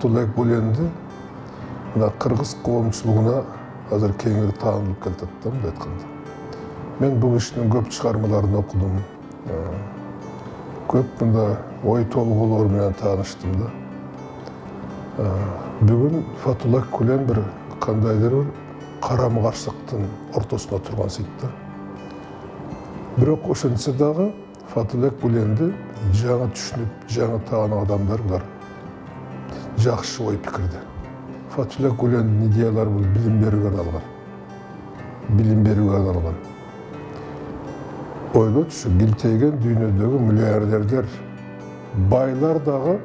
Фатулла Гүленди мына кыргыз коомчулугуна азыр кеңири таанылып келатат да, мындай айтканда. Мен бул кишинин көп чыгармаларын окудум. Көп мында ой толгоолор менен тааныштым да. Бүгүн Фатулла Гүлен бир кандайдыр бир карама-каршылыктын ортосунда турган сейт да. Бирок ошентсе дагы Фатулла Гүленди жаңы түшүнүп, жаңы тааныган адамдар булар жакшы ой пикирде. Фатулла Гүлендин идеялары бул билим берүүгө арналган. Билим берүүгө арналган. Ойлочу, килтейген дүйнөдөгү миллиардерлер, байлар дагы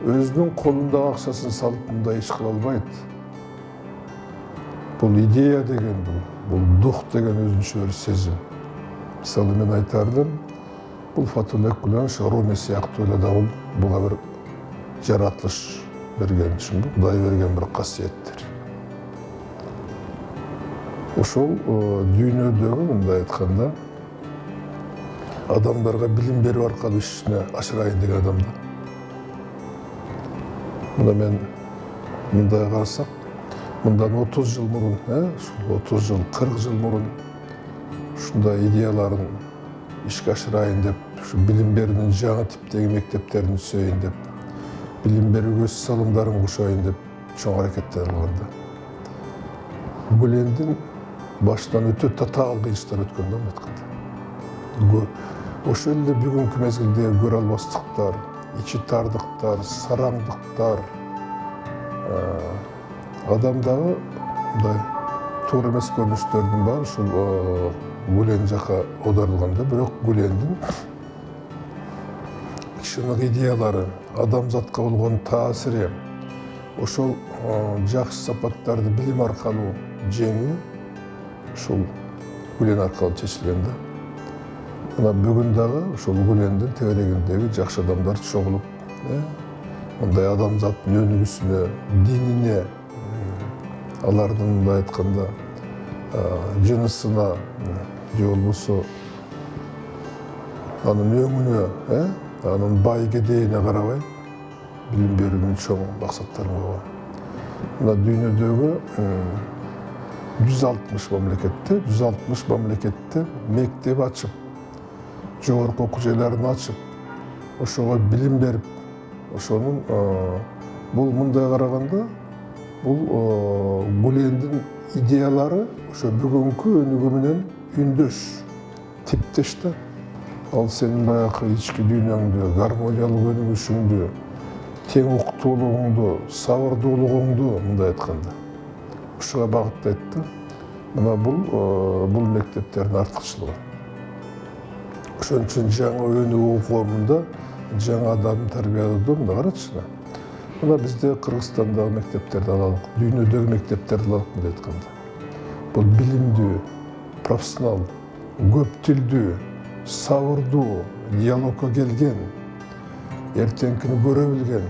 өзүнүн колундагы акчасын салып мындай иш кыла албайт. Бул идея деген бул дух деген өзүнчө бир сезим. Мисалы мен айтардым, бул Фатулла Гүлен Руми сыяктуу эле да буга бир жаратылыш берген, Кудай берген бир касиеттер. Ошол дүйнөдөгү мындай айтканда адамдарга билим берүү аркылуу ишине ашырайын деген адам да. Мына мен мындай карасак, мындан 30 жыл мурун, 30 жыл, 40 жыл мурун ушундай идеяларын ишке ашырайын деп, ушу билим берүүнүн жаңы типтеги мектептерин түзөйүн деп, билим берүүгө салымдарын кушайын деп чоң аракеттер кылганда. Гүлендин башынан өтө татаал кыйынчылыктар өткөн да, айтканда. Ошол эле бүгүнкү мезгилде көрө албастыктар, ичи тардыктар, сараңдыктар, адамдагы мындай туура эмес көрүнүштөрдүн баары ушул Гүлен жака оодарылган да. Бирок Гүлендин кишинин идеялары, адамзатка болгон таасири, ошол жакшы сапаттарды билим аркылуу жеңүү ушул Гүлен аркылуу чечилген да. Мына бүгүн дагы ушул Гүлендин тегерегиндеги жакшы адамдар чогулуп, мындай адамзаттын өнүгүүсүнө, динине, алардын мындай айтканда жынысына, же болбосо анын өңүнө, анын бай кедейине карабай билим берүүнүн чоң максаттарын койгон. Мына дүйнөдөгү 160 мамлекетте мектеп ачып, жогорку окуу жайларын ачып, ошого билим берип, ошонун бул мындай караганда бул Гүлендин идеялары ошо бүгүнкү өнүгүү менен үндөш, типтеш да. Ал сенин баягы ички дүйнөңдү, гармониялык өнүгүшүңдү, тең уктуулугуңду, сабырдуулугуңду мындай айтканда ушуга багыттайт да. Мына бул мектептердин артыкчылыгы. Ошон үчүн жаңы өнүгүү коомунда жаңы адамды тарбиялоодо мына карачы. Мына бизде Кыргызстандагы мектептерди алалык, дүйнөдөгү мектептерди алалык мындай айтканда. Бул билимдүү, профессионал, көп тилдүү, сабырдуу, диалогко келген, эртеңкини көрө билген,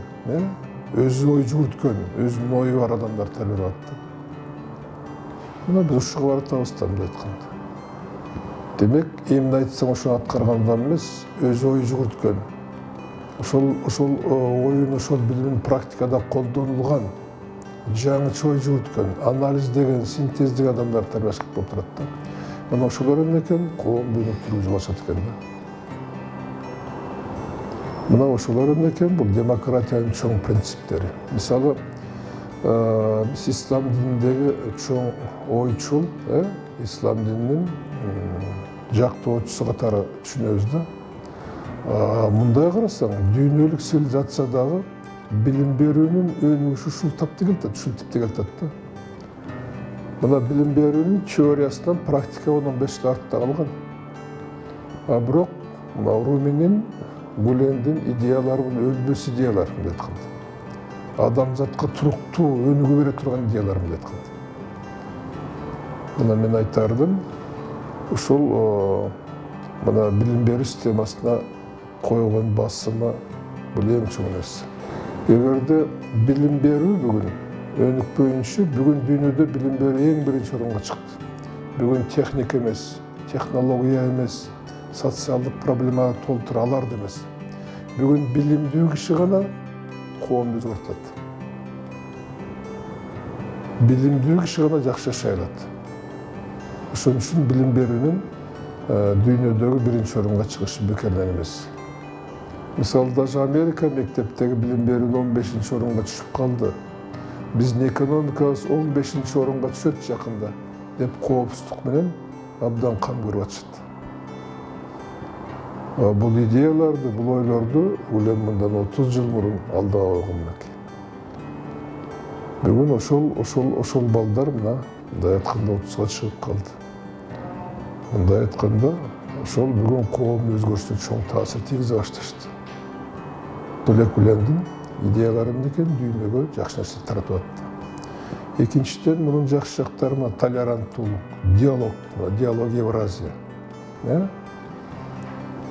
өзү ой жүгүрткөн, өзүнүн ою бар адамдар тарбияланат да. Мына биз ушуга баратабыз да мындай айтканда. Демек, эмне айтсаң ошону аткарган адам эмес, өзү ой жүгүрткөн. Ошол оюн, ошол билимин практикада колдонулган, жаңыча ой жүгүрткөн, анализдеген, синтездеген адамдар тарбияш болуп турат да. Мына ошолор экен коомду өнүктүрүүгө жол ачат экен да. Мына ошолор экен бул демократиянын чоң принциптери. Мисалы, биз ислам дининдеги чоң ойчул, ислам дининин жактоочусу катары түшүнөбүз да. Мындай карасаң, дүйнөлүк цивилизациядагы билим берүүнүн өнүгүшү ушул типте келатат да. Мына билим берүүнүн теориясынан практика 15 жыл артта калган. Бирок Руминин, Гүлендин идеялары бул өлбөс идеялар мындай айтканда. Адамзатка туруктуу өнүгүү бере турган идеялар мындай айтканда. Мына мен айтардым, ушул мына билим берүү системасына койгон басымы бул эң чоң нерсе. Эгерде билим берүү бүгүн өнүкпөйүнчө, бүгүн дүйнөдө билим берүү эң биринчи орунга чыкты. Бүгүн техника эмес, технология эмес, социалдык проблема толтура аларды эмес. Бүгүн билимдүү киши гана коомду өзгөртөт. Bilimdүү kişi gana jakşı yaşay alat. Ошон үчүн билим берүүнүн дүйнөдөгү биринчи орунга чыгышы бекерден эмес. Мисалы, даже Америка мектептеги билим берүүнүн 15-чи орунга түшүп калды. Биздин экономикабыз 15-чи орунга түшөт жакында деп коопсуздук менен абдан кам көрүп атышат. Бул идеяларды, бул ойлорду улам мындан 30 жыл мурун алдыга койгон элек. Бүгүн ошол балдар мына мындай айтканда 30-га чыгып калды. Мындай айтканда ошол бүгүн коомдун өзгөрүшүнө чоң таасир тийгизе башташты. Бөлөк Үлемдин идеялары менен дүйнөгө жакшы нерсе таратып атты. Экинчиден, мунун жакшы жактары мына толеранттуулук, диалог Евразия.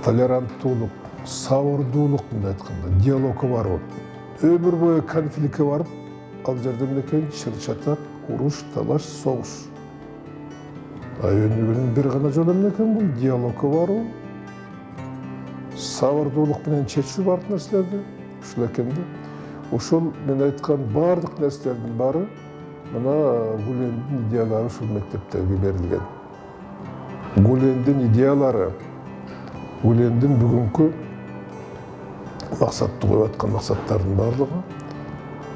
Толеранттуулук, сабырдуулук мындай айтканда, диалогго барып, өмүр бою конфликтке барып, ал жерде менен чыр-чатак, уруш, талаш, согуш. Өнүгүүнүн бир гана жолу менен бул диалогго баруу, сабырдуулук менен чечүү бардык нерселерди, ушул экен да. Ошол мен айткан бардык нерселердин баары мына Гүлендин идеялары ушул мектептеги берилген. Гүлендин идеялары, Гүлендин бүгүнкү максатты коюп аткан максаттардын баардыгы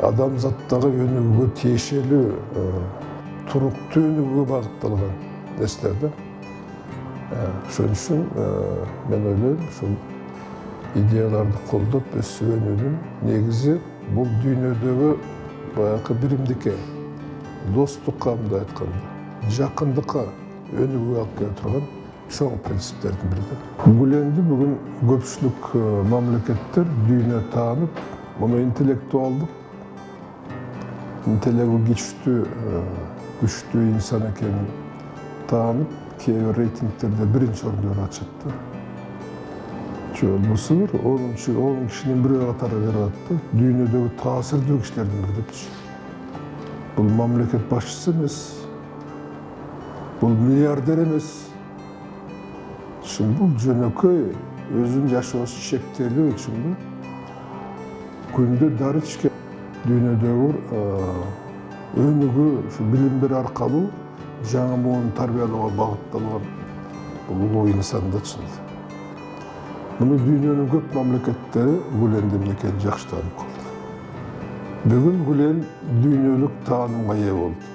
адамзаттагы өнүгүүгө тиешелүү, туруктуу өнүгүүгө багытталган нерселер да. Ошон үчүн мен ойлойм, ушул идеяларды колдоп өсүп өнүүнүн негизи бул дүйнөдөгү баягы биримдикке, достукка мындай айтканда, жакындыкка өнүгүүгө алып келе турган чоң принциптердин бири. Гүленди бүгүн көпчүлүк мамлекеттер дүйнө таанып, муну интеллектуалдык, интеллекти күчтүү инсан экенин таанып, кээ бир рейтингтерде биринчи орунду берип атышат да. Болбосо 10 кишинин бири катары берип атты. Дүйнөдөгү таасирдүү кишилердин бири депчи. Бул мамлекет башчысы эмес, бул миллиардер эмес. Бул жөнөкөй өзүнүн жашоосу чектелүү үчүн күндө дары ичкен дүйнөдөгү өнүгүү ушу билим берүү аркылуу жаңы муун тарбиялоого багытталган бул улуу инсан да чынында. Муну дүйнөнүн көп мамлекеттери Гүленди менен жакшы таанып калды. Бүгүн Гүлен дүйнөлүк таанымга ээ болду.